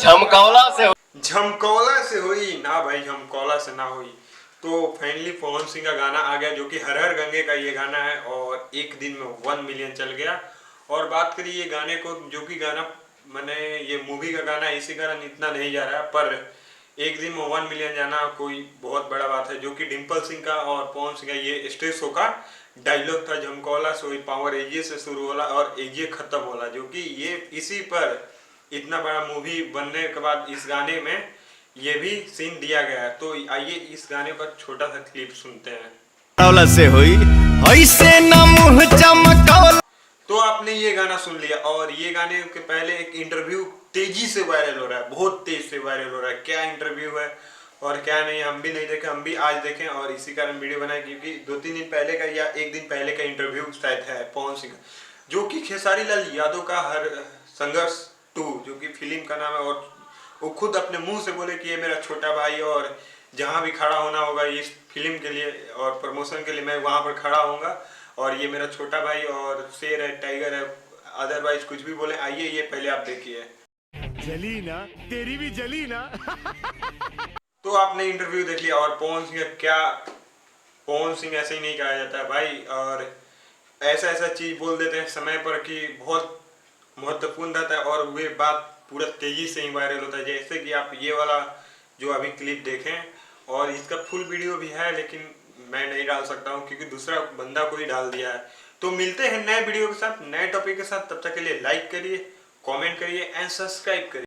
झमकौला से झमकौला से हुई ना भाई, झमकौला से ना हुई। तो फाइनली पवन सिंह का गाना आ गया, जो कि हर हर गंगे का ये गाना है और एक दिन में 1 मिलियन चल गया। और बात करिए ये गाने को, जो कि गाना मैंने ये मूवी का गाना इसी कारण इतना नहीं जा रहा है, पर एक दिन में 1 मिलियन जाना कोई बहुत बड़ा बात है। जो कि डिम्पल सिंह का और पवन सिंह का ये स्टेज शो का डायलॉग था, झमकौला से हुई पावर एजे से शुरू होला और एजे खत्म होला, जो कि ये इसी पर इतना बड़ा मूवी बनने के बाद इस गाने में ये भी सीन दिया गया है। तो आइए इस गाने का छोटा सा क्लिप सुनते हैं। से हुई ऐसे न मुँह चमकौला। तो आपने ये गाना सुन लिया और ये गाने के पहले एक इंटरव्यू तेजी से वायरल हो रहा है, बहुत तेज से वायरल हो रहा है। क्या इंटरव्यू है और क्या नहीं, हम भी नहीं देखे, हम भी आज देखें और इसी कारण वीडियो बनाए, क्योंकि 2-3 दिन पहले का या एक दिन पहले का इंटरव्यू शायद है पवन सिंह, जो कि खेसारी लाल यादव का हर संघर्ष 2 जो कि फिल्म का नाम है। और वो खुद अपने मुंह से बोले कि ये मेरा छोटा भाई और जहाँ भी खड़ा होना होगा इस फिल्म के लिए और प्रमोशन के लिए मैं वहाँ पर खड़ा होऊंगा, और ये मेरा छोटा भाई और शेर है, टाइगर है, अदरवाइज कुछ भी बोले। आइए ये पहले आप देखिए। जली ना, तेरी भी जली ना। तो आपने इंटरव्यू देख लिया और पवन सिंह क्या, पवन सिंह ऐसे ही नहीं कहा जाता है भाई, और ऐसा ऐसा चीज बोल देते हैं समय पर कि बहुत महत्वपूर्ण रहता है और वे बात पूरा तेजी से ही वायरल होता है। जैसे कि आप ये वाला जो अभी क्लिप देखें, और इसका फुल वीडियो भी है लेकिन मैं नहीं डाल सकता हूँ क्योंकि दूसरा बंदा कोई डाल दिया है। तो मिलते हैं नए वीडियो के साथ, नए टॉपिक के साथ, तब तक के लिए लाइक करिए, कमेंट करिए एंड सब्सक्राइब करिए।